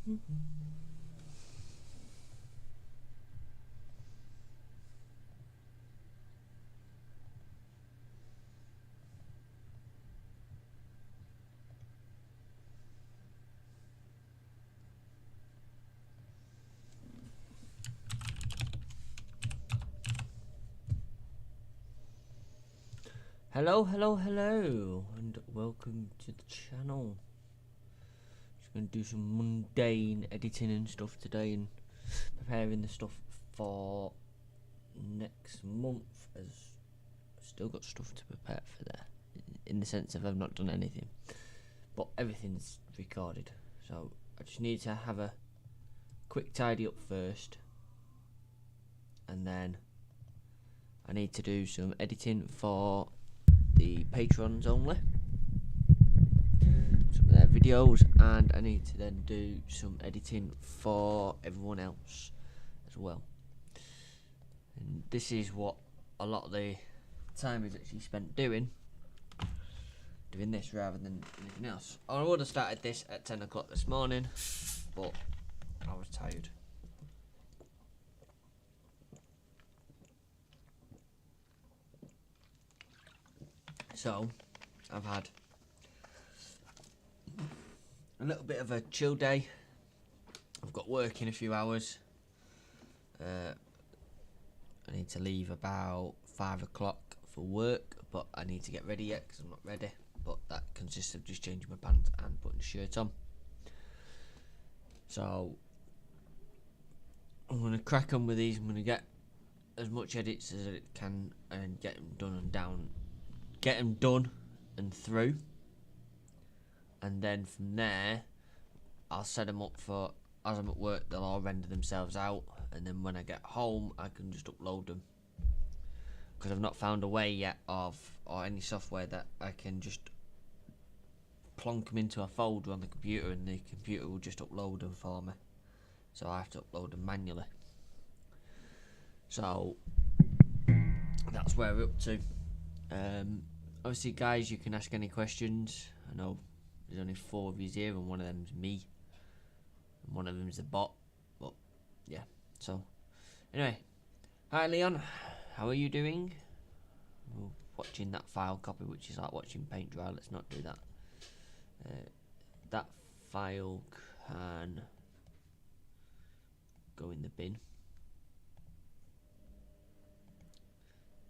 Hello, and welcome to the channel. Just going to do some mundane editing and stuff today, and preparing the stuff for next month, as I've still got stuff to prepare for there, in the sense of I've not done anything, but everything's recorded, so I just need to have a quick tidy up first, and then I need to do some editing for the patrons only, some of their videos, and I need to then do some editing for everyone else as well. And this is what a lot of the time is actually spent doing this rather than anything else. I would have started this at 10 o'clock this morning, but I was tired. So I've had a little bit of a chill day. I've got work in a few hours. I need to leave about 5 o'clock for work, but I need to get ready yet because I'm not ready. But that consists of just changing my pants and putting a shirt on. So I'm going to crack on with these. I'm going to get as much edits as I can and get them done and through, and then from there I'll set them up for, as I'm at work, they'll all render themselves out, and then when I get home I can just upload them, because I've not found a way yet or any software that I can just plonk them into a folder on the computer and the computer will just upload them for me, so I have to upload them manually. So that's where we're up to. Obviously, guys, you can ask any questions. I know there's only 4 of you here, and one of them's me, and one of them's the bot. But yeah, so anyway, hi Leon, how are you doing? We're watching that file copy, which is like watching paint dry. Let's not do that. That file can go in the bin.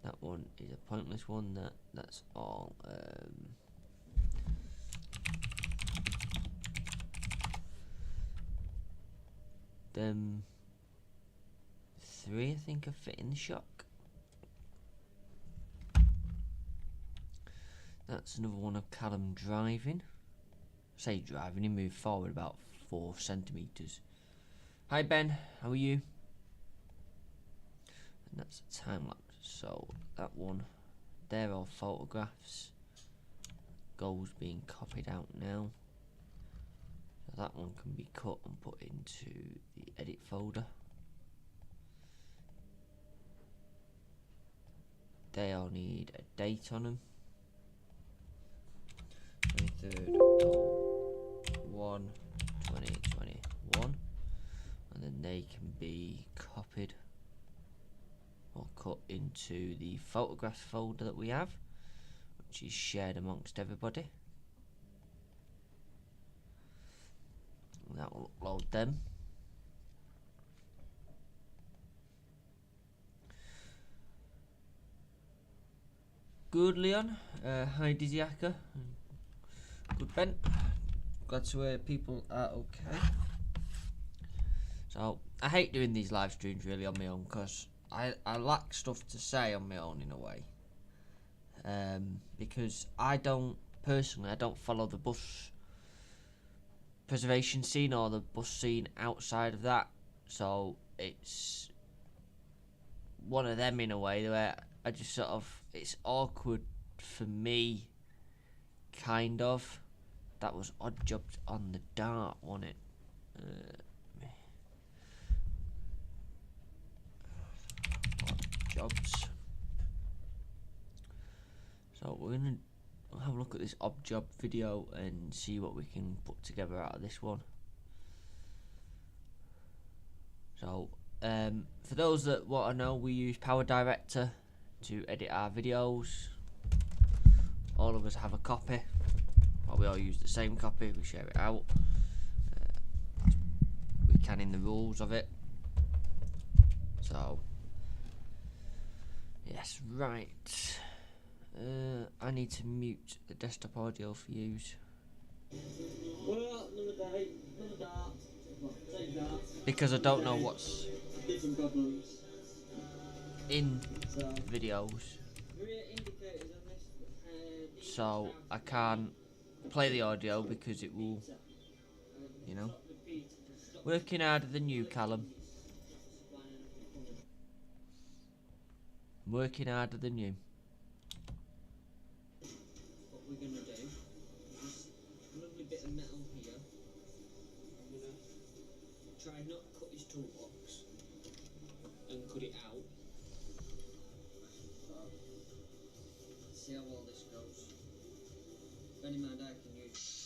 That one is a pointless one. That's all. Them 3, I think, are fit in the shock. That's another one of Callum driving. Say driving, he moved forward about 4 centimetres. Hi Ben, how are you? And that's a time lapse. So that one, they're all photographs. Goals being copied out now. So that one can be cut and put into the edit folder. They all need a date on them. 23rd of 1, 2021. And then they can be copied or cut into the photographs folder that we have, which is shared amongst everybody. And that will upload them. Good, Leon. Hi, Dizzyaka. Good, Ben. Glad to hear people are okay. So I hate doing these live streams really on my own, because I lack stuff to say on my own in a way, because I don't follow the bus preservation scene or the bus scene outside of that, so it's one of them in a way where I just sort of, it's awkward for me, kind of. That was Odd Jobs on the Dart, wasn't it? Jobs. So we're gonna have a look at this Odd Job video and see what we can put together out of this one. So, for those that want to know, we use Power Director to edit our videos. All of us have a copy. Well, we all use the same copy. We share it out. We can in the rules of it. So, yes, right. I need to mute the desktop audio for use. Well, another day, another dart. Same dart. Because I don't know what's Different problems. in So, videos. rear indicators on this. So I can't play the audio because it will, you know. Working harder than you, Callum. Working harder than you. What we're gonna do is this lovely bit of metal here. I'm gonna try not to cut his toolbox and cut it out. So, see how well this goes. Bear in mind I can use.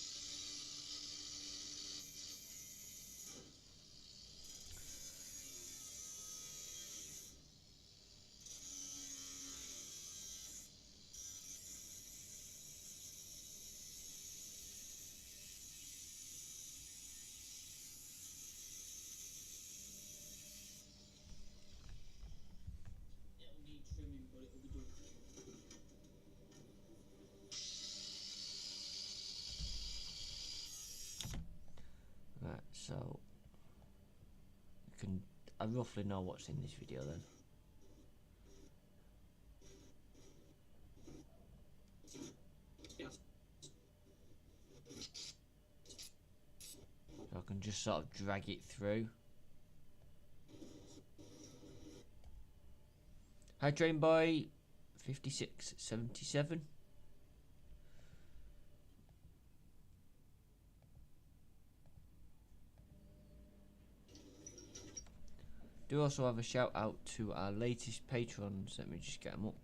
It'll need trimming, but it'll be done. Right, so I roughly know what's in this video then. So I can just sort of drag it through. Hi Train Boy 5677. Do also have a shout out to our latest patrons. Let me just get them up.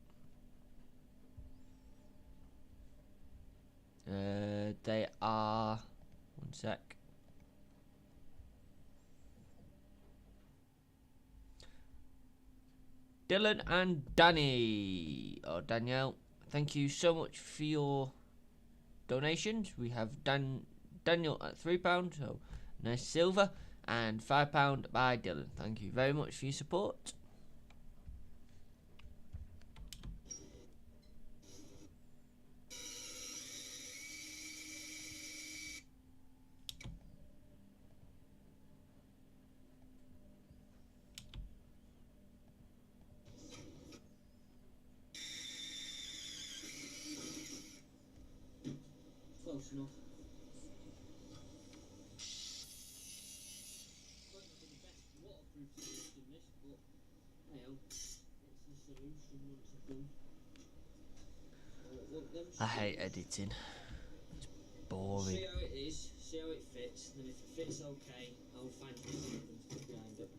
They are, one sec. Dylan and Danny, or Danielle, thank you so much for your donations. We have Daniel at £3, so nice silver, and £5 by Dylan. Thank you very much for your support. Close enough. Waterproof solution this, but hey, it's the solution once I've done. I hate editing. It's boring. See how it is, see how it fits, then if it fits okay, I'll find something behind it.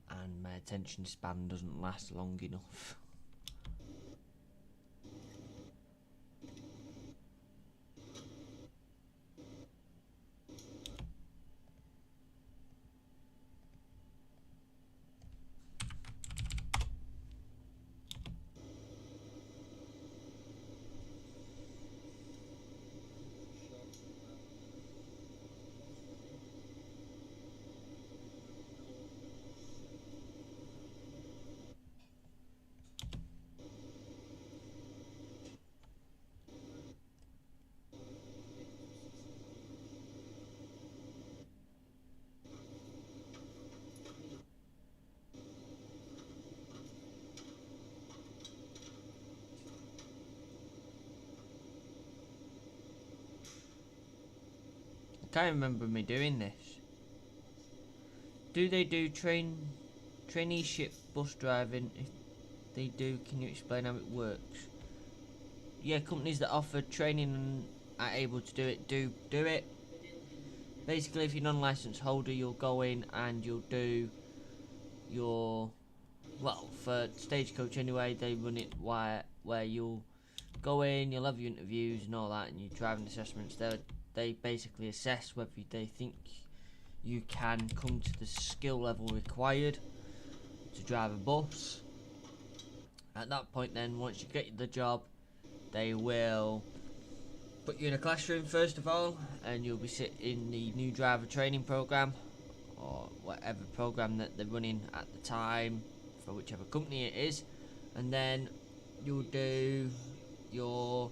And my attention span doesn't last long enough. I can't remember me doing this. Do they do traineeship bus driving? If they do, can you explain how it works? Yeah, companies that offer training and are able to do it, do it. Basically, if you're non-licensed holder, you'll go in and you'll do your, well, for Stagecoach anyway, they run it where you'll go in, you'll have your interviews and all that, and your driving assessments. They basically assess whether they think you can come to the skill level required to drive a bus. At that point then, once you get the job, they will put you in a classroom first of all, and you'll be sitting in the new driver training program, or whatever program that they're running at the time for whichever company it is, and then you'll do your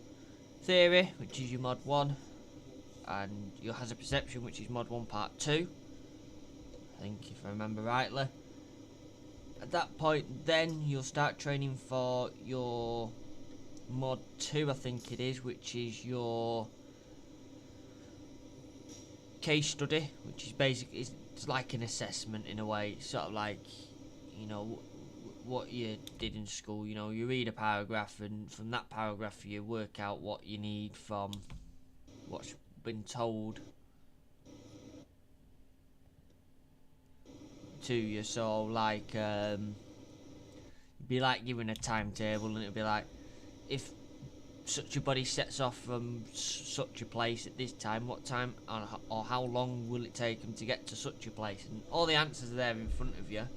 theory, which is your mod 1, and your hazard perception, which is mod 1 part 2, I think, if I remember rightly. At that point then you'll start training for your mod 2, I think it is, which is your case study, which is basically, it's like an assessment in a way. It's sort of like, you know, what you did in school. You know, you read a paragraph, and from that paragraph you work out what you need from what's been told to you. So like, it'd be like giving a timetable, and it'd be like, if such a body sets off from such a place at this time, what time or how long will it take them to get to such a place? And all the answers are there in front of you,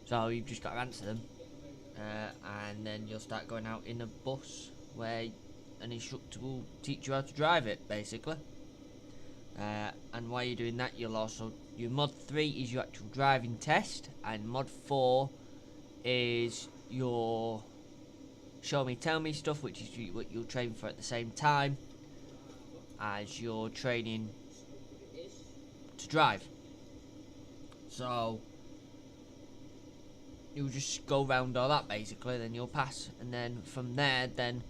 so you've just got to answer them, and then you'll start going out in a bus where an instructor will teach you how to drive it, basically. And while you're doing that, you'll also, your mod 3 is your actual driving test, and mod 4 is your show me tell me stuff, which is what you'll train for at the same time as you're training to drive. So you'll just go around all that basically, then you'll pass, and then from there then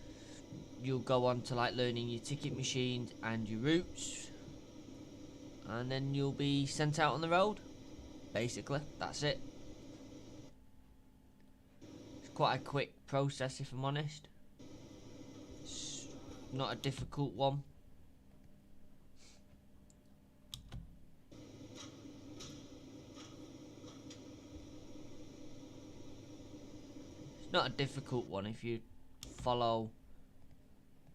you'll go on to like learning your ticket machines and your routes, and then you'll be sent out on the road. Basically, that's it. It's quite a quick process, if I'm honest. It's not a difficult one. It's not a difficult one if you follow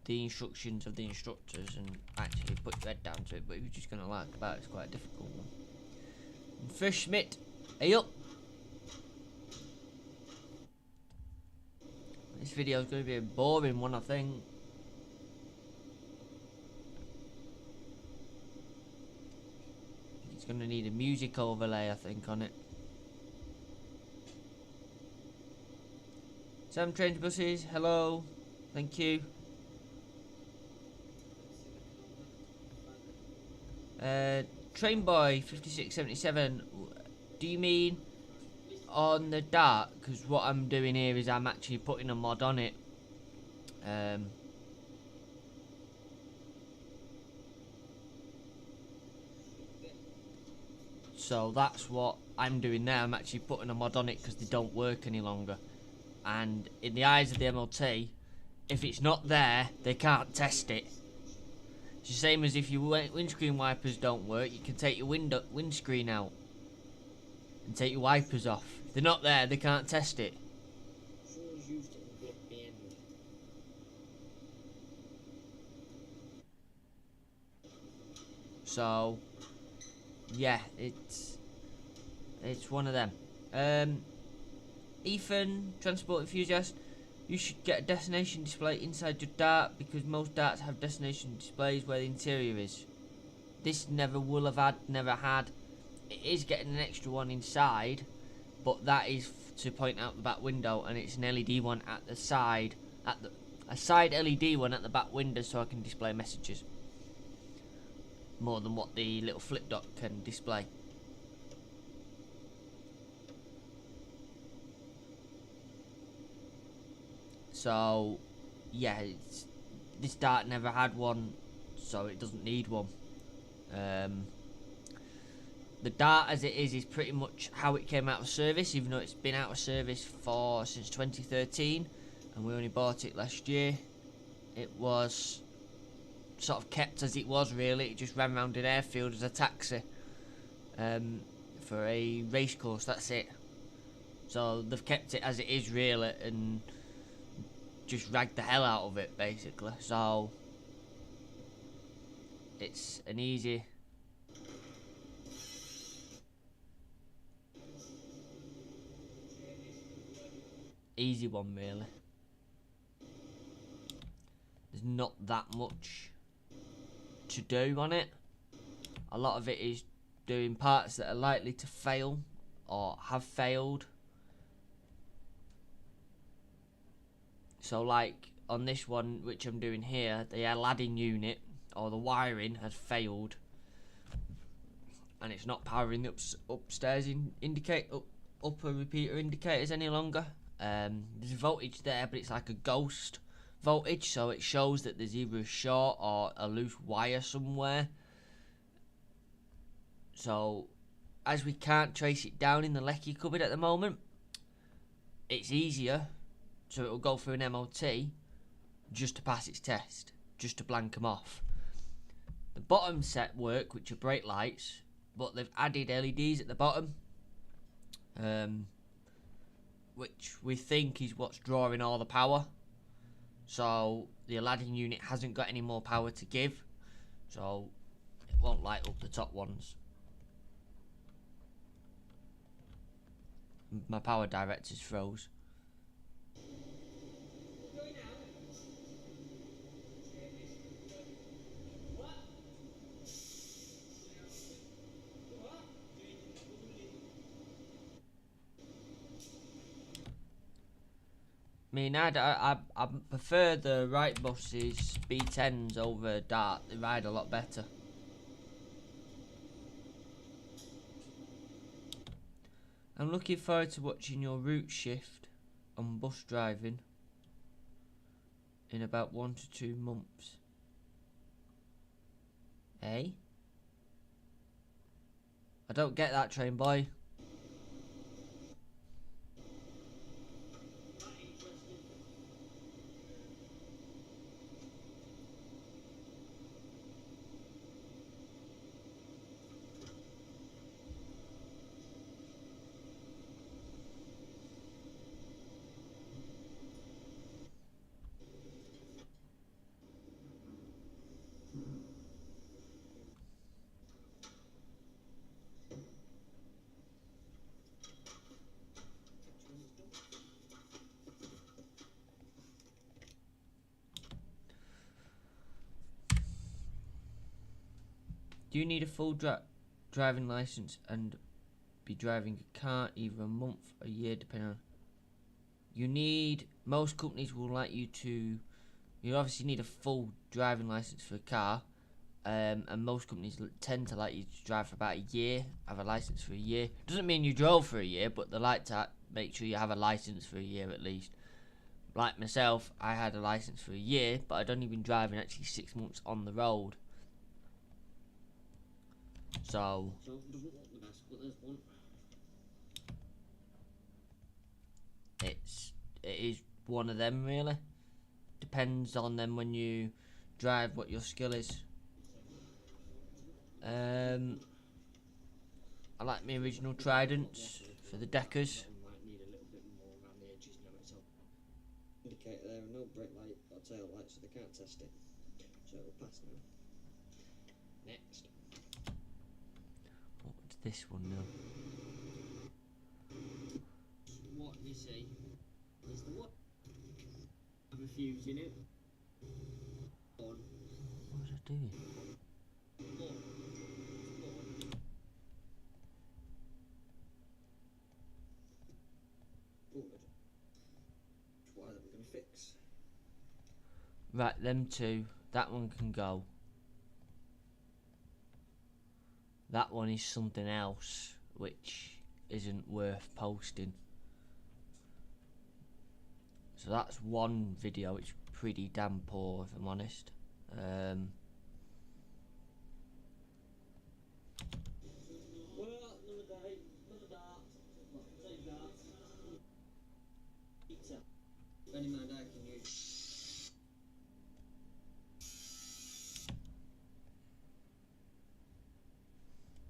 the instructions of the instructors and actually put your head down to it, but if you're just going to lark about, it's quite a difficult one. And Fish Schmidt, hey up! This video is going to be a boring one, I think. It's going to need a music overlay, I think, on it. Sam Trains Buses, hello, thank you. Trainboy 5677, do you mean on the Dart? Because what I'm doing here is I'm actually putting a mod on it. So that's what I'm doing now. I'm actually putting a mod on it because they don't work any longer. And in the eyes of the MLT, if it's not there, they can't test it. It's the same as if your windscreen wipers don't work, you can take your windscreen out and take your wipers off. If they're not there, they can't test it. Someone's used it in Black Bend. So yeah, it's one of them. Ethan, transport enthusiast, you should get a destination display inside your Dart, because most Darts have destination displays where the interior is. This never had. It is getting an extra one inside, but that is to point out the back window, and it's an LED one at the side, a side LED one at the back window, so I can display messages more than what the little flip dot can display. So yeah, this Dart never had one, so it doesn't need one. The Dart as it is pretty much how it came out of service, even though it's been out of service since 2013, and we only bought it last year. It was sort of kept as it was, really. It just ran around an airfield as a taxi for a race course, that's it. So they've kept it as it is, really, and just ragged the hell out of it, basically. So it's an easy easy one really. There's not that much to do on it. A lot of it is doing parts that are likely to fail or have failed. So like on this one which I'm doing here, the Aladdin unit or the wiring has failed and it's not powering the upstairs upper repeater indicators any longer. There's a voltage there, but it's like a ghost voltage, so it shows that there's either a short or a loose wire somewhere. So as we can't trace it down in the Lecky cupboard at the moment, it's easier, so it'll go through an MOT just to pass its test, just to blank them off. The bottom set work, which are brake lights, but they've added LEDs at the bottom, which we think is what's drawing all the power. So the Aladdin unit hasn't got any more power to give, so it won't light up the top ones. My power director's froze. I mean, I prefer the right buses, B10s over Dart. They ride a lot better. I'm looking forward to watching your route shift on bus driving in about 1 to 2 months. Eh? I don't get that, train boy. Do you need a full driving license and be driving a car either a month, a year, depending on... You need... Most companies will like you to... You obviously need a full driving license for a car, and most companies tend to like you to drive for about a year, have a license for a year. Doesn't mean you drove for a year, but they like to make sure you have a license for a year at least. Like myself, I had a license for a year, but I'd only been driving actually 6 months on the road. So doesn't look the best, but there's one. It is one of them really. Depends on them when you drive what your skill is. I like my original Tridents for the Deckers. Might need a little bit more around the edges now. It's all indicator there and no brake light or tail light, so they can't test it. So it'll pass now. Next. What's this one now? What you see is the what? I'm refusing it. On. What was I doing? On. Good. Why that we're going to fix. Right, them two. That one can go. That one is something else, which isn't worth posting. So that's one video which is pretty damn poor, if I'm honest. Well, another day, another dart. Same dart. Pizza. Any man I can use.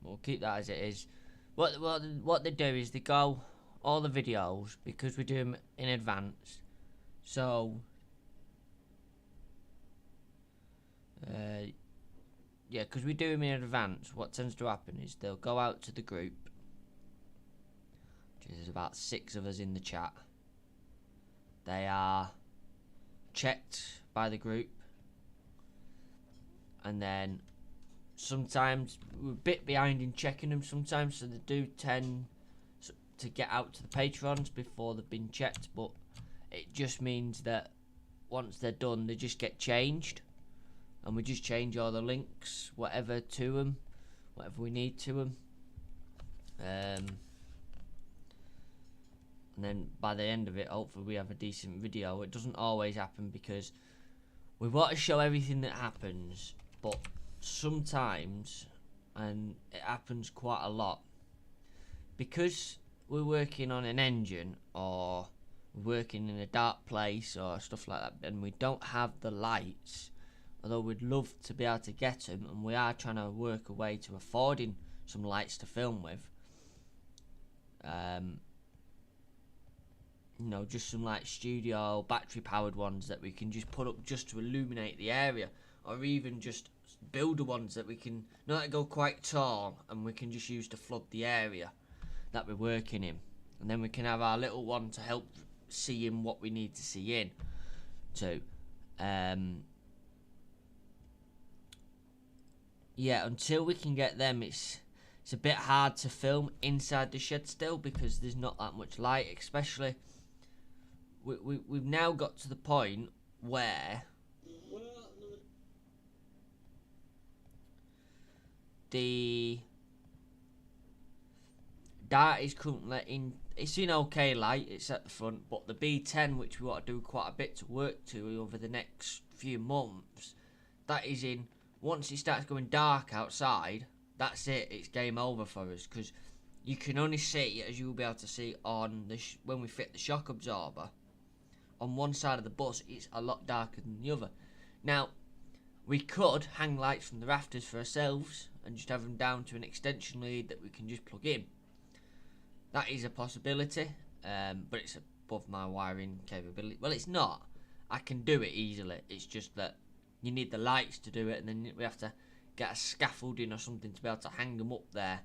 We'll keep that as it is. What they do is they go all the videos, because we do them in advance. So yeah, because we do them in advance, what tends to happen is they'll go out to the group, which is about 6 of us in the chat, They are checked by the group, and then sometimes we're a bit behind in checking them sometimes, so they do tend to get out to the patrons before they've been checked, but it just means that once they're done, they just get changed, and we just change all the links, whatever to them, whatever we need to them. And then by the end of it, hopefully we have a decent video. It doesn't always happen because we want to show everything that happens, but sometimes, and it happens quite a lot, because we're working on an engine or working in a dark place or stuff like that, and we don't have the lights, although we'd love to be able to get them, and we are trying to work a way to affording some lights to film with. You know, just some like studio battery powered ones that we can just put up just to illuminate the area, or even just builder ones that we can not go quite tall and we can just use to flood the area that we're working in, and then we can have our little one to help see in what we need to see in too. Yeah, until we can get them, it's a bit hard to film inside the shed still because there's not that much light, especially we've now got to the point where the Dart is currently in. It's in okay light, it's at the front, but the B10, which we want to do quite a bit to work to over the next few months, that is in. Once it starts going dark outside, that's it, it's game over for us, because you can only see, as you'll be able to see on the when we fit the shock absorber, on one side of the bus it's a lot darker than the other. Now, we could hang lights from the rafters for ourselves and just have them down to an extension lead that we can just plug in. That is a possibility, but it's above my wiring capability. Well, it's not. I can do it easily. It's just that you need the lights to do it, and then we have to get a scaffolding or something to be able to hang them up there,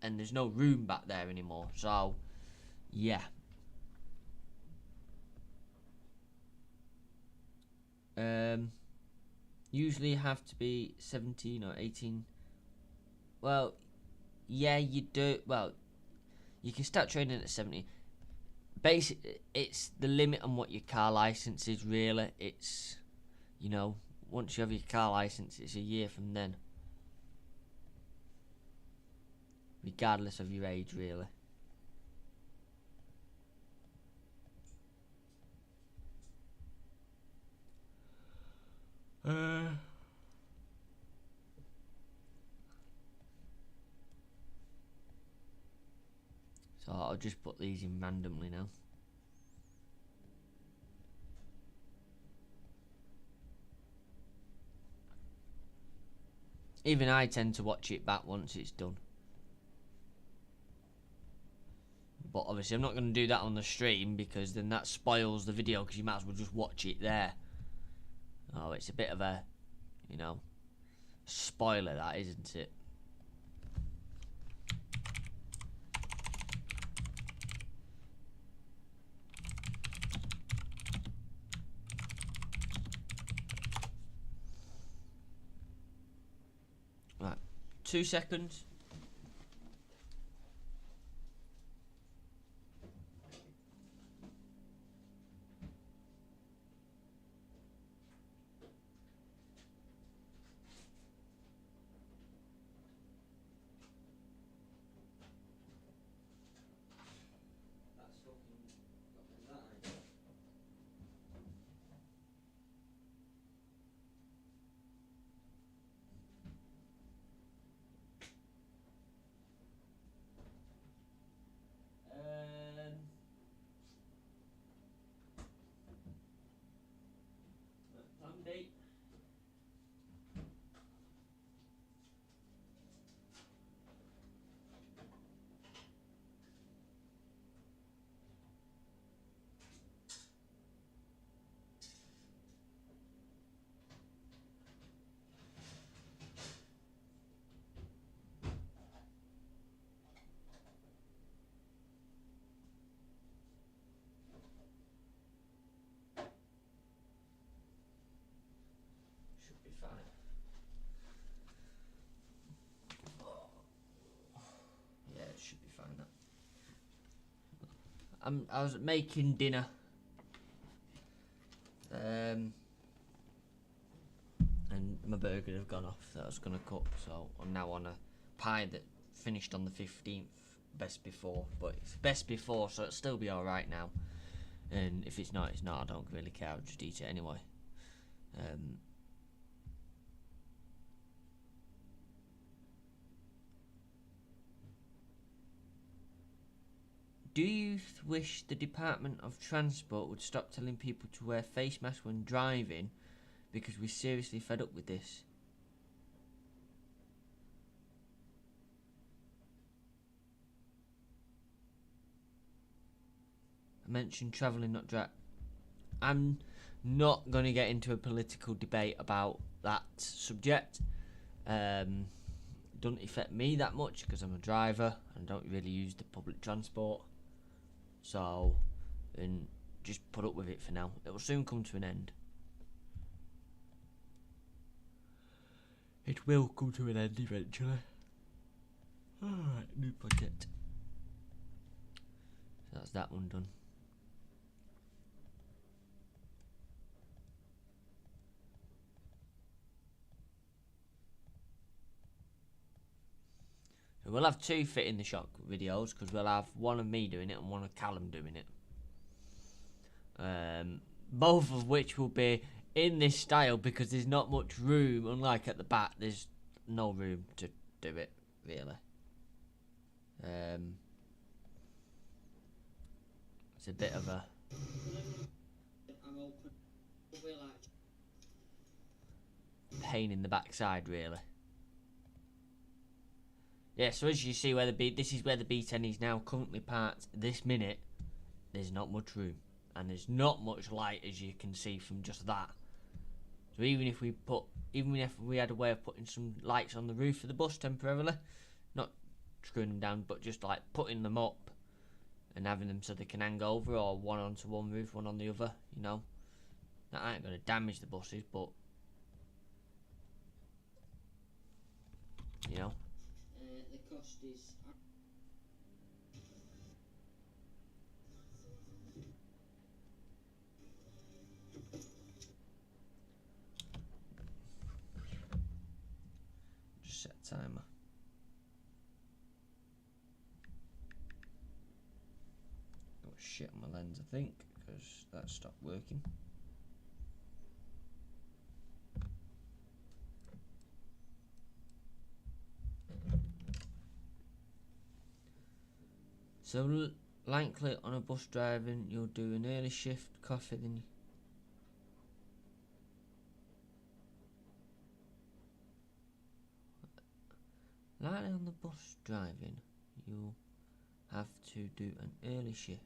and there's no room back there anymore. So, yeah. Usually you have to be 17 or 18. Well, yeah, you do. Well, you can start training at 17. Basically, it's the limit on what your car license is, really. It's, you know, once you have your car license, it's a year from then. Regardless of your age, really. So I'll just put these in randomly now. Even I tend to watch it back once it's done. But obviously I'm not going to do that on the stream, because then that spoils the video, because you might as well just watch it there. Oh, it's a bit of a, you know, spoiler, that, isn't it? Right, 2 seconds. I was making dinner. And my burger have gone off that I was gonna cook, so I'm now on a pie that finished on the 15th, best before, but it's best before, so it'll still be alright now. And if it's not, it's not. I don't really care. I'll just eat it anyway. Do you wish the Department of Transport would stop telling people to wear face masks when driving, because we're seriously fed up with this? I mentioned travelling, not drive. I'm not going to get into a political debate about that subject. Doesn't affect me that much because I'm a driver and don't really use the public transport. So, and just put up with it for now. It will soon come to an end. It will come to an end eventually. Alright, new project. So that's that one done. So we'll have two Fit in the Shock videos, because we'll have one of me doing it and one of Callum doing it. Both of which will be in this style, because there's not much room. Unlike at the back, there's no room to do it, really. It's a bit of a pain in the backside, really. Yeah, so as you see where this is where the B10 is now currently parked. This minute, there's not much room, and there's not much light, as you can see from just that. So even if we had a way of putting some lights on the roof of the bus temporarily, not screwing them down, but just like putting them up and having them so they can hang over, or one onto one roof, one on the other, you know, that ain't going to damage the buses, but you know. The cost is. Just set a timer. Got shit on my lens, I think, because that stopped working. So likely on a bus driving, you'll do an early shift, coffee, then likely on the bus driving, you'll have to do an early shift.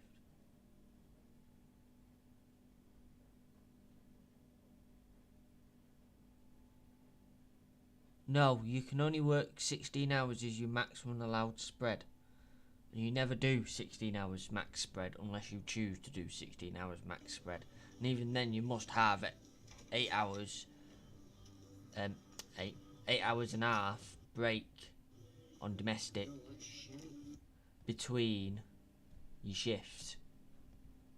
No, you can only work 16 hours as your maximum allowed spread. And you never do 16 hours max spread unless you choose to do 16 hours max spread. And even then you must have 8 hours, 8 hours and a half break on domestic between your shifts.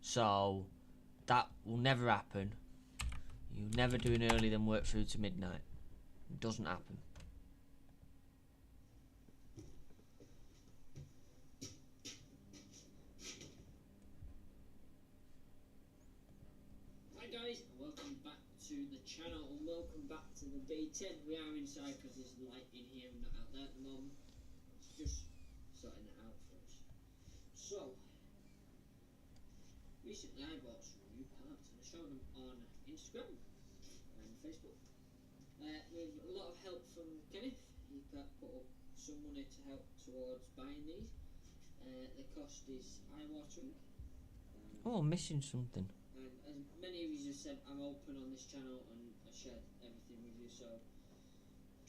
So that will never happen. You never do an early then work through to midnight. It doesn't happen. Hi guys, and welcome back to the channel, and welcome back to the B10. We are inside because there's light in here and not out there at the moment. It's just sorting that out for us. So, recently I bought some new parts and I showed them on Instagram and Facebook. With a lot of help from Kenneth, he put up some money to help towards buying these. The cost is eye-watering. Oh, I'm missing something. And as many of you have said, I'm open on this channel and I shared everything with you. So,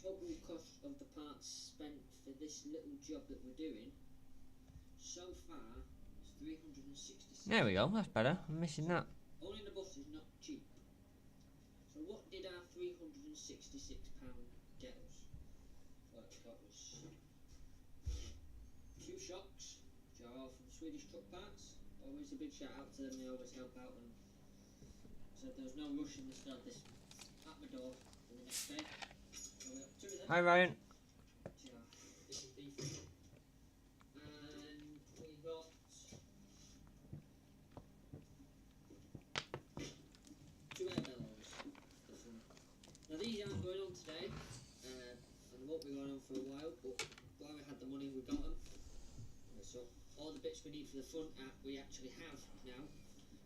total cost of the parts spent for this little job that we're doing so far is 366. There we go, that's better. I'm missing that. Only the bus is not cheap. So what did our £366 get us? Well, it got us 2 shocks, which are all from Swedish Truck Parts, always a big shout out to them. They always help out, and said there was no rush in the start this at my door for the next day. So we got two of them. Hi Ryan. Yeah, this is beef. And we got two air bellows. Now these aren't going on today, and they won't be going on for a while, but while we had the money we got them. So all the bits we need for the front we actually have now.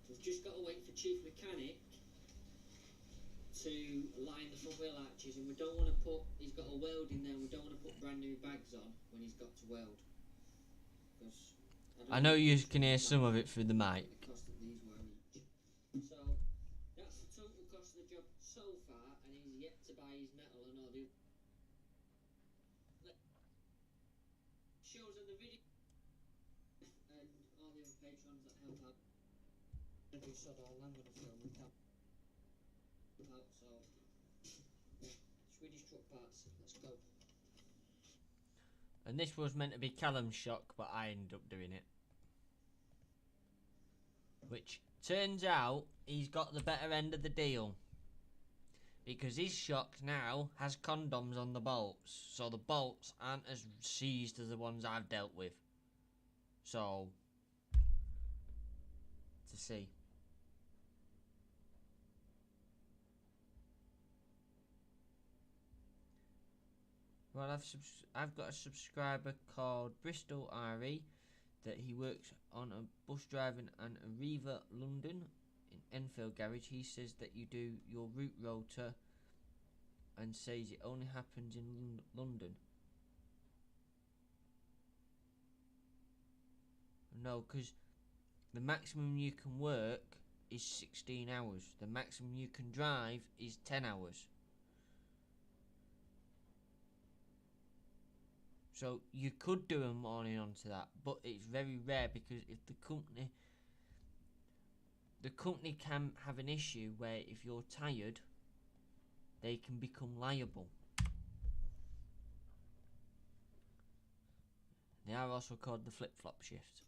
We've just got to wait for Chief Mechanic to line the front wheel arches, and we don't want to put, he's got a weld in there, we don't want to put brand new bags on when he's got to weld. Because I know you can hear some of it through the mic. the cost that these were each. So that's the total cost of the job so far, and he's yet to buy his metal and all the shows in the video and all the other patrons that help out. I do sod all I'm gonna film we can't help out, so yeah. Swedish truck parts, let's go. And this was meant to be Callum's shock, but I ended up doing it. Which turns out he's got the better end of the deal. Because his shock now has condoms on the bolts. So the bolts aren't as seized as the ones I've dealt with. So, to see. Well, I've got a subscriber called Bristol RE that he works on a bus driving and Arriva London in Enfield Garage. He says that you do your root rotor and says it only happens in London. No, because the maximum you can work is 16 hours. The maximum you can drive is 10 hours. So you could do a morning onto that, but it's very rare, because if the company can have an issue where if you're tired, they can become liable. They are also called the flip-flop shift.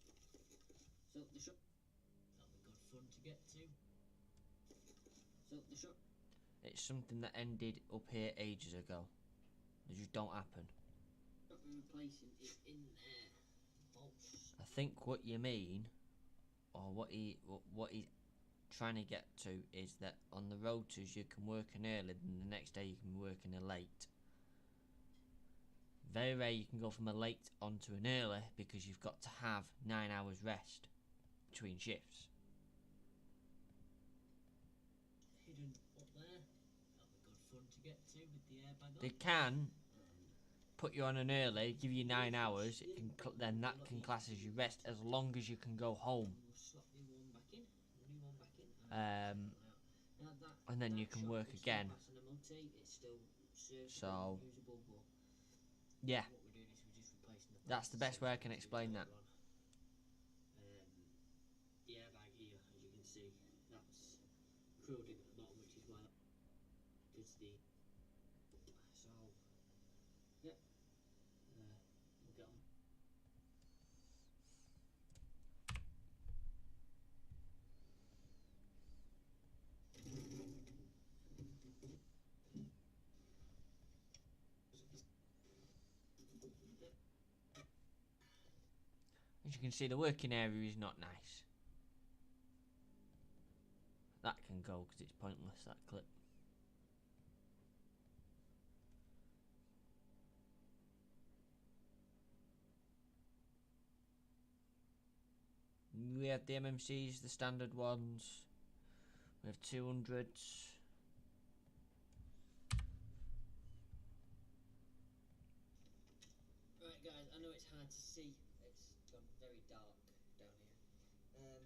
So the shop, that'll be good fun to get to. So the shop, It's something that ended up here ages ago. They just don't happen. what we're replacing is in there. Bolts. I think what you mean, or what he's trying to get to, is that on the rotors you can work an early, then the next day you can work in a late. Very rare you can go from a late onto an early, because you've got to have 9 hours rest between shifts. Hidden up there. That'll be good fun to get to with the airbag on. They can put you on an early, give you 9 hours. It can then that can class as your rest, as long as you can go home. We'll slot the one back in, the new one back in. Now And then you that can shop work will still again. pass an MOT, it's still serviceable, So, usable, but yeah, what we're doing is we're just replacing the that's parts the best way I can later explain that. on. The airbag here, as you can see, that's corroding at the bottom, which is why because the so yeah, we'll get on. As you can see, the working area is not nice. That can go because it's pointless, that clip. We have the MMCs, the standard ones. We have 200s. Right guys, I know it's hard to see, it's gone very dark down here.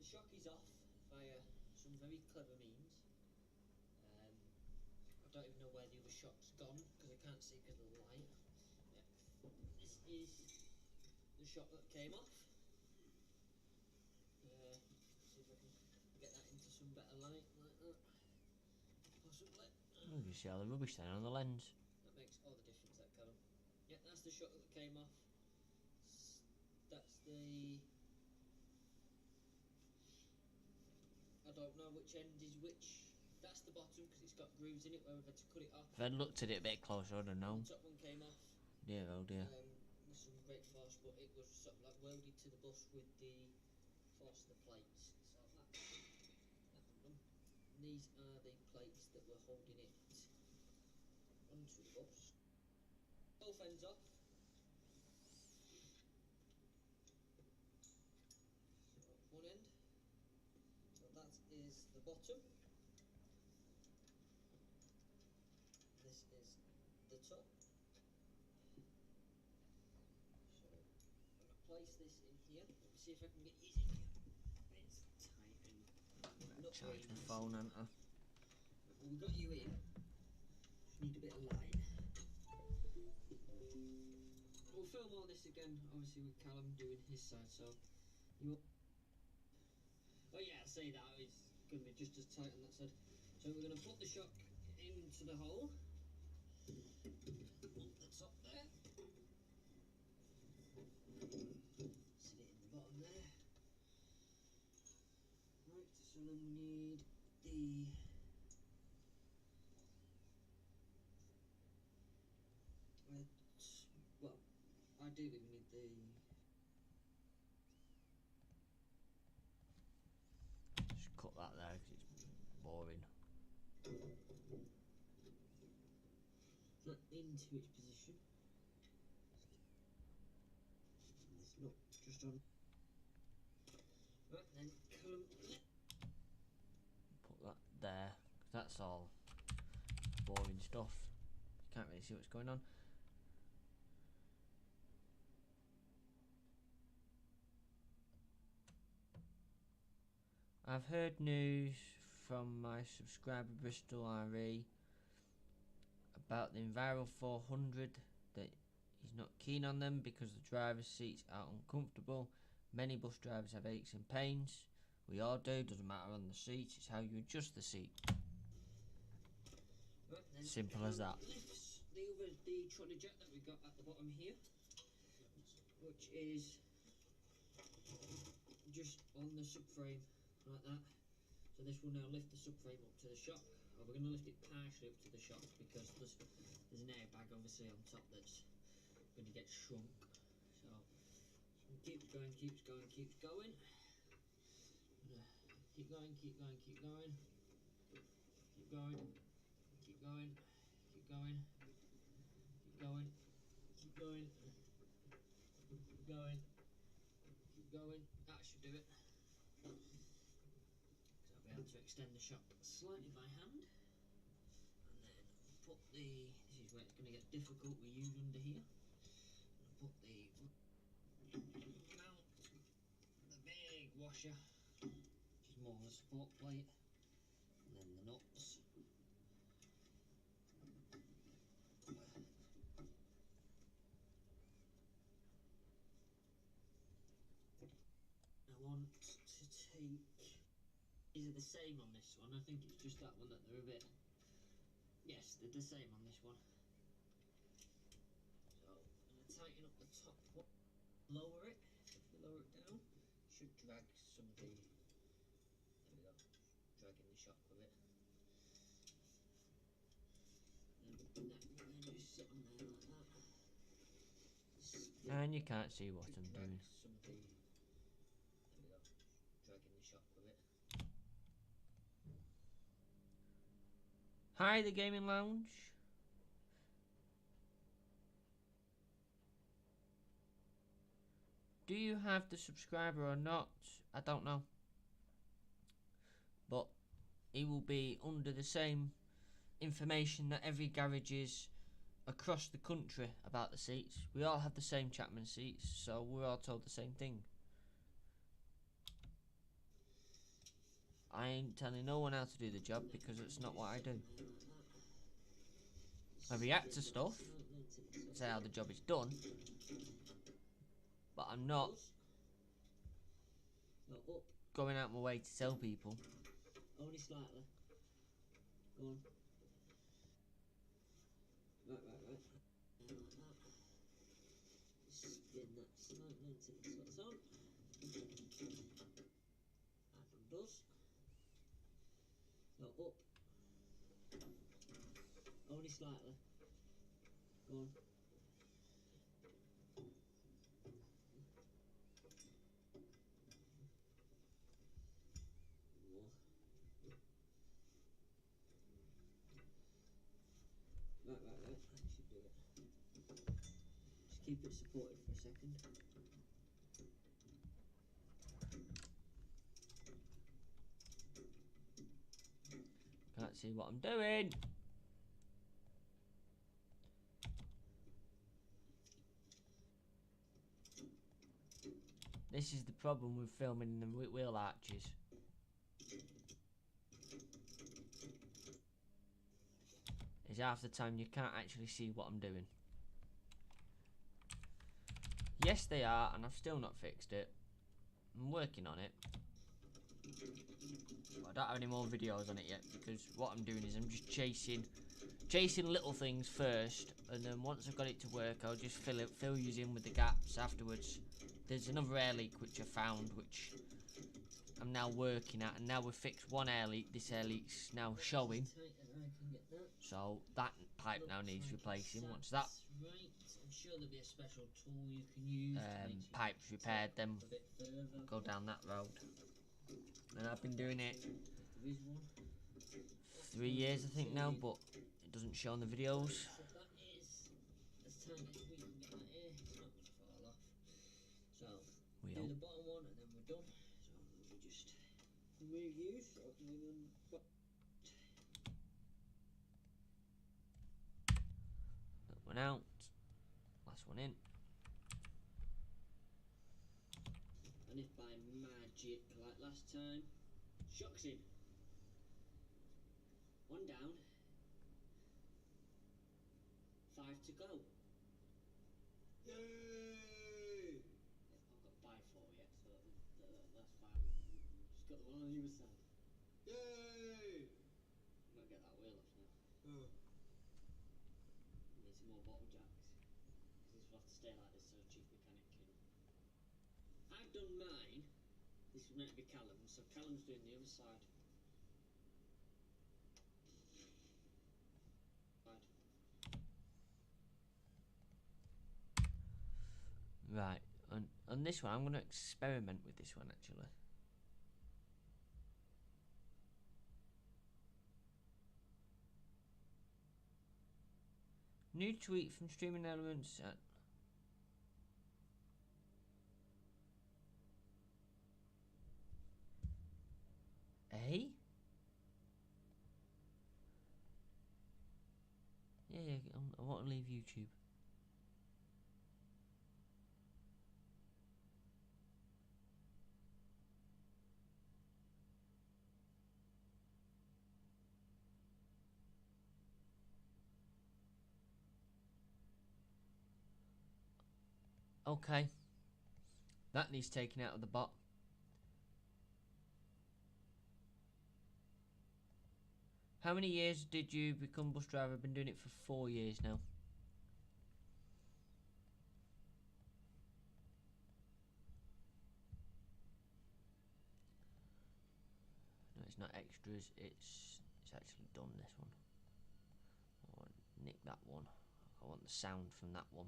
The shock is off via some very clever means. I don't even know where the other shock's gone because I can't see because of the light. Yeah. This is the shock that came off. See if I can get that into some better light like that. Possibly. You can see all the rubbish then on the lens. That makes all the difference, that colour. Yeah, that's the shock that came off. That's the don't know which end is which. That's the bottom because it's got grooves in it where we've had to cut it off. If I'd looked at it a bit closer, I'd have known. The top one came off. Dear, oh dear. With some great force, but it was sort of like welded to the bus with the force of the plates. So that them. These are the plates that were holding it onto the bus. Both ends off. So one end. So that is the bottom. This is the top. So I'm going to place this in here. Let me see if I can get easy here. It's tight and not Charge very my nice. phone, ain't I? Well, we got you in. Just need a bit of light. We'll film all this again, obviously with Callum doing his side. So you. Oh yeah, I say that it's going to be just as tight on that side. So we're going to put the shock into the hole. That's up there. Sit it in the bottom there. Right, so then we need the well, ideally we need the Just cut that there because it's boring. that into its position. This not just on. Right then, Callum. Put that there, 'cause that's all boring stuff. You can't really see what's going on. I've heard news from my subscriber Bristol RE about the Enviro 400 that he's not keen on them because the driver's seats are uncomfortable. Many bus drivers have aches and pains. We all do, doesn't matter on the seats, it's how you adjust the seat. Right, then Simple as that. Lifts the trolley jack that we got at the bottom here, which is just on the subframe like that. So this will now lift the subframe up to the shock. We're going to lift it partially up to the shock because there's an airbag obviously on top that's going to get shrunk. So keeps going, keeps going, keeps going. Keep going, keep going, keep going. Keep going, keep going, keep going, keep going, keep going, keep going, keep going. That should do it. So I'll be able to extend the shock slightly by hand. And then put the, this is where it's going to get difficult, we use under here. And put the mount, the big washer, which is more of a support plate, and then the nuts. I want to take, these are the same on this one, I think it's just that one that they're a bit, yes, they're the same on this one. So I'm going to tighten up the top one, lower it, if you lower it down, should drag some of the, there we go, dragging the shock with it. And that will then just sit on there like that. And you can't see what I'm Drag doing. some of the, there we go, dragging the shock with it. Hi, the Gaming Lounge. Do you have the subscriber or not? I don't know. But he will be under the same information that every garage is across the country about the seats. We all have the same Chapman seats, so we're all told the same thing. I ain't telling no one how to do the job because it's not what I do. I react to stuff, say how the job is done, but I'm not going out my way to tell people. Only slightly. Go on. Right. Like that. Spin that slightly until it slots on. That one does. up. Only slightly. Go on. More. Right. That should do it. Just keep it supported for a second. Can't see what I'm doing. This is the problem with filming in the wheel arches. Is half the time you can't actually see what I'm doing. Yes, they are, and I've still not fixed it. I'm working on it. But I don't have any more videos on it yet, because what I'm doing is I'm just chasing little things first, and then once I've got it to work, I'll just fill you in with the gaps afterwards. There's another air leak which I found, which I'm now working at, and now we've fixed one air leak. This air leak's now showing, so that pipe now needs replacing. Once that I'm sure there'll be a special tool you can use pipe's repaired, then go down that road. And I've been doing it 3 years, I think now, but it doesn't show on the videos. So that is as tight as we can get that here. It's not going to fall off. So We do hope. the bottom one and then we're done. So we just reuse. That one out. Last one in. And if by magic, like last time, shocks in. One down. 5 to go. Yay! I've got by 4 yet, so that's fine. Just got the one on the other side. Yay! I'm gonna get that wheel off now. Need some more bottle jacks. Because this will have to stay like this so Chief Mechanic can. I've done mine. This was meant to be Callum's, so Callum's doing the other side. Right, on this one, I'm going to experiment with this one actually. New tweet from Streaming Elements at A? Yeah, I want to leave YouTube. Okay, that needs taken out of the bot. How many years did you become bus driver? I've been doing it for 4 years now. No, it's not extras, it's actually done, this one. I want to nick that one. I want the sound from that one.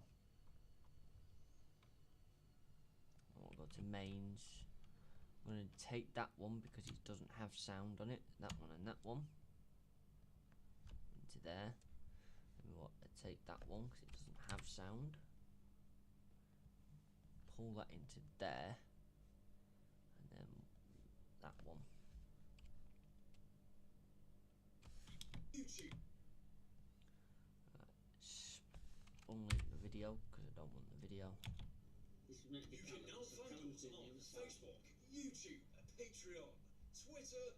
I want to go to mains. I'm going to take that one because it doesn't have sound on it. That one and that one. Into there. And we want to take that one because it doesn't have sound. Pull that into there. And then that one. YouTube. Unlink the video because I don't want the video. This was meant to be You can now Callum's, so find Callum's us doing the on other side. Facebook, YouTube, Patreon, Twitter,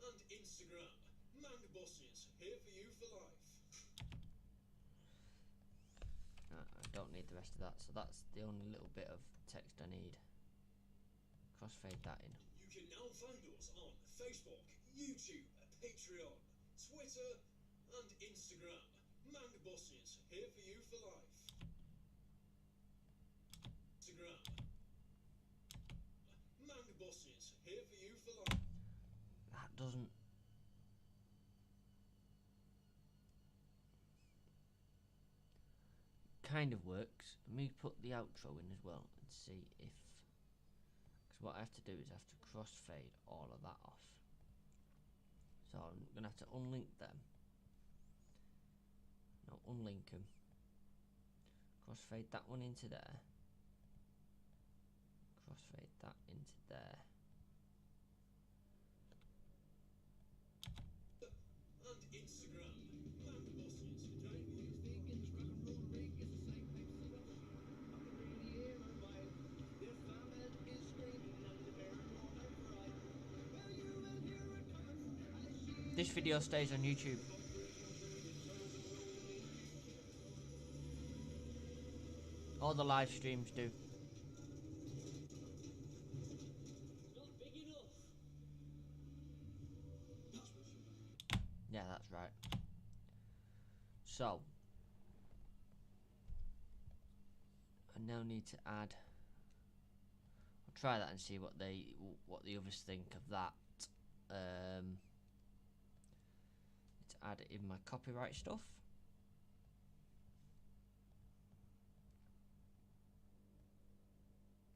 and Instagram. Mang Bosses, here for you for life. I don't need the rest of that, so that's the only little bit of text I need. Crossfade that in. You can now find us on Facebook, YouTube, Patreon, Twitter, and Instagram. Mang Bosses, here for you for life. Instagram. Mang Bosses, here for you for life. That doesn't... kind of works. Let me put the outro in as well and see if, because what I have to do is I have to crossfade all of that off. So I'm gonna have to unlink them. No, unlink them. Crossfade that one into there. Crossfade that into there. And Instagram, Man Bosses. This video stays on YouTube. All the live streams do. Not big enough. Yeah, that's right. So I now need to add. I'll try that and see what the others think of that. To add it in my copyright stuff.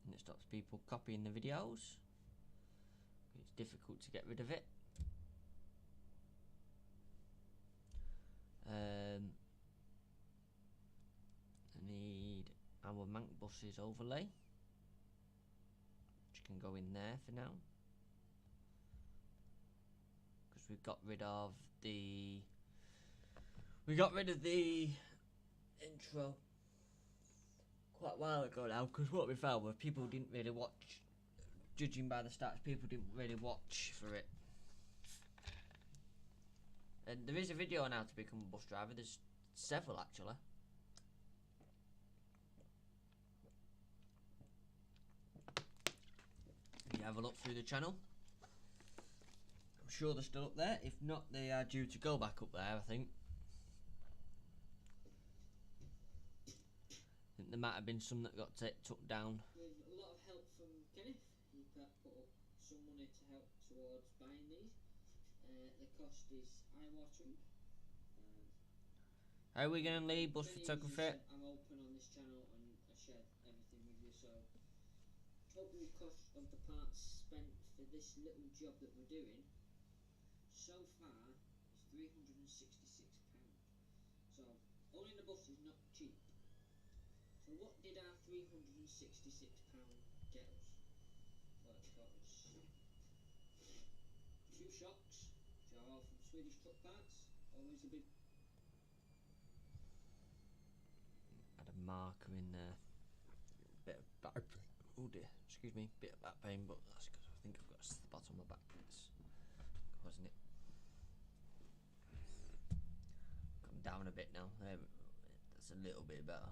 And it stops people copying the videos. It's difficult to get rid of it. I need our Mank Buses overlay, which can go in there for now, because we got rid of the intro quite a while ago now, because what we found was people didn't really watch, judging by the stats, people didn't really watch for it. And there is a video on how to become a bus driver. There's several actually. You have a look through the channel. I'm sure they're still up there. If not, they are due to go back up there, I think. I think there might have been some that got took down. With a lot of help from Kenneth, he put up some money to help towards buying these. The cost is eye-watering. How are we going to leave bus photography? I'm open on this channel and I share everything with you. So, total cost of the parts spent for this little job that we're doing so far is £366. So, owning a bus is not cheap. So, what did our £366 get us? Well, it got us a few shocks, which are all from Swedish Truck Parts. Always a big. Add a marker in there. Bit of back. Oh dear, excuse me. Bit of back pain, but that's because I think I've got a spot on my back. It's causing it. Come down a bit now. That's a little bit better.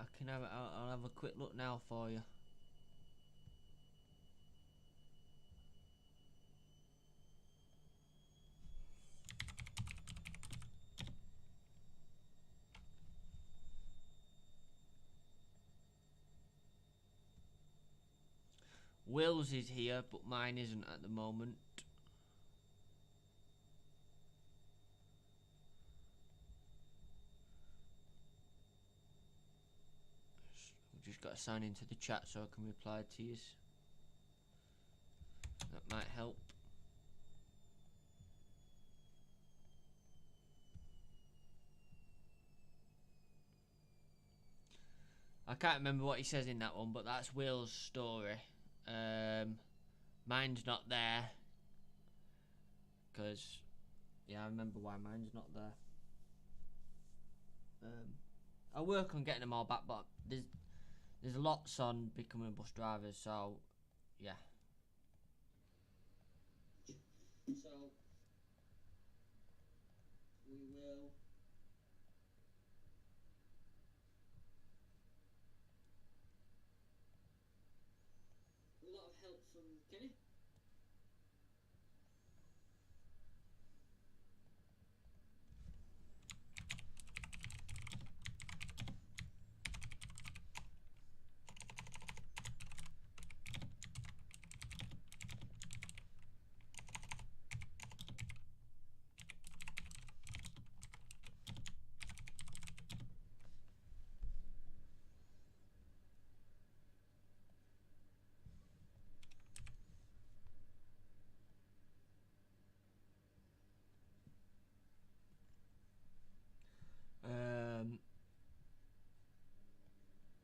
I can have. I'll have a quick look now for you. Will's is here, but mine isn't at the moment. We've just got to sign into the chat so I can reply to you. That might help. I can't remember what he says in that one, but that's Will's story. Mine's not there. Because, yeah, I remember why mine's not there. I'll work on getting them all back, but there's lots on becoming bus drivers, so yeah. So we will a lot of help from Kenny.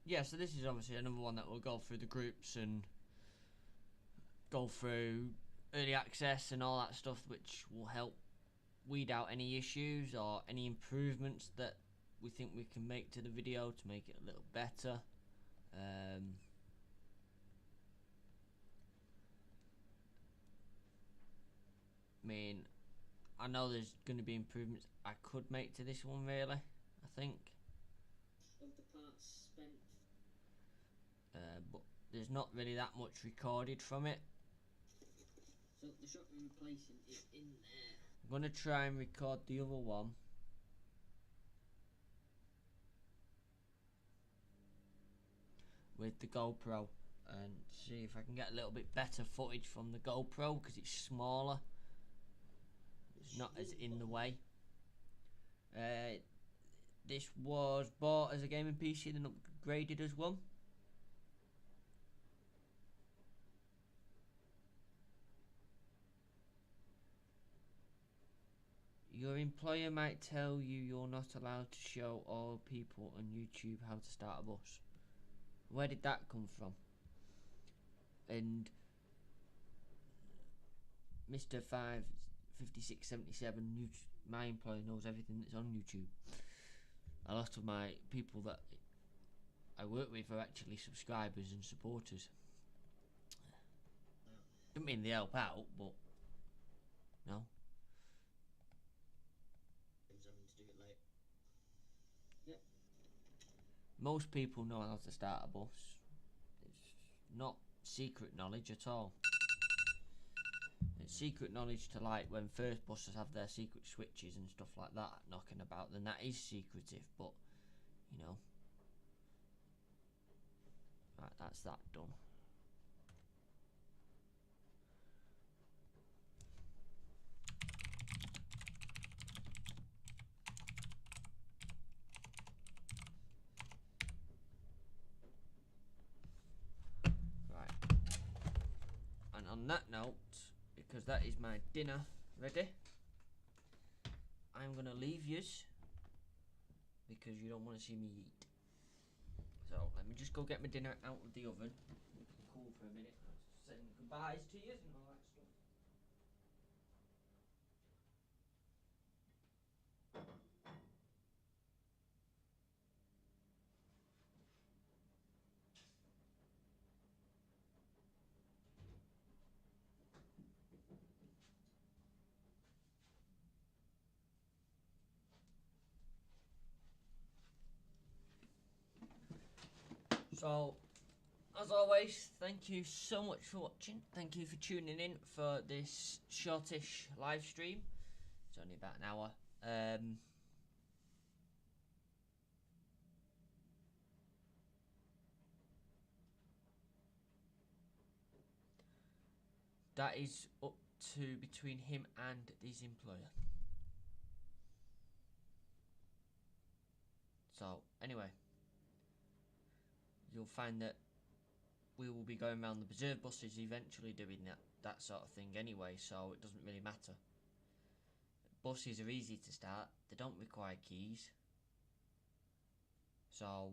Yeah, so this is obviously another one that will go through the groups and go through early access and all that stuff, which will help weed out any issues or any improvements that we think we can make to the video to make it a little better. I mean, I know there's going to be improvements I could make to this one, really, I think. Of the parts spent. But there's not really that much recorded from it. So the shot we're replacing is in there. I'm going to try and record the other one. With the GoPro and see if I can get a little bit better footage from the GoPro because it's smaller. It's not as in the way. This was bought as a gaming PC and upgraded as one. Your employer might tell you you're not allowed to show all people on YouTube how to start a bus. Where did that come from? And Mr. 55677, my employer knows everything that's on YouTube. A lot of my people that I work with are actually subscribers and supporters. Don't mean they help out, but no. Having to do it late. Yep. Most people know how to start a bus. It's not secret knowledge at all. It's secret knowledge to like when first buses have their secret switches and stuff like that knocking about, then that is secretive, but you know. Right, that's that done. Right. And on that note, because that is my dinner ready, I'm gonna leave yous because you don't want to see me eat. So let me just go get my dinner out of the oven. We can cool for a minute. Saying goodbyes to you and all that stuff. So, as always, thank you so much for watching. Thank you for tuning in for this shortish live stream. It's only about an hour. That is up to between him and his employer. So, anyway, you'll find that we will be going around the preserve buses eventually doing that sort of thing anyway, so it doesn't really matter. Buses are easy to start, they don't require keys. So,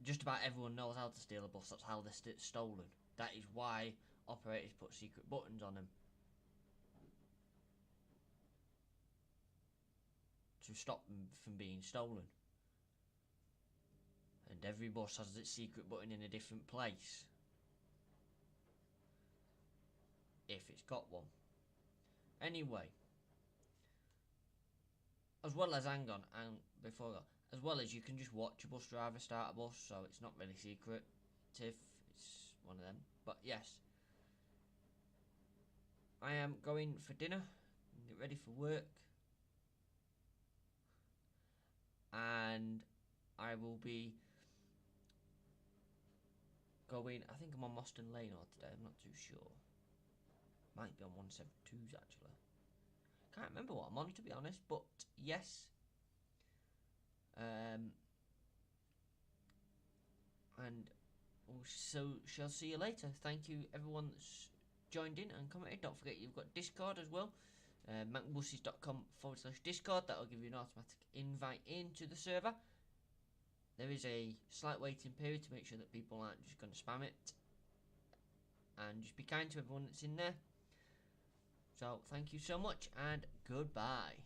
just about everyone knows how to steal a bus, that's how they're stolen. That is why operators put secret buttons on them. To stop them from being stolen. And every bus has its secret button in a different place. If it's got one. Anyway. As well as, hang on, and before that, as well as you can just watch a bus driver start a bus, so it's not really secretive. It's one of them. But yes. I am going for dinner. Get ready for work. And I will be going, I think I'm on Mostyn Lane today, I'm not too sure. Might be on 172s actually. Can't remember what I'm on, to be honest, but yes. And so shall see you later. Thank you everyone that's joined in and commented. Don't forget you've got Discord as well. mancbuses.com/Discord. That'll give you an automatic invite into the server. There is a slight waiting period to make sure that people aren't just going to spam it. And just be kind to everyone that's in there. So thank you so much and goodbye.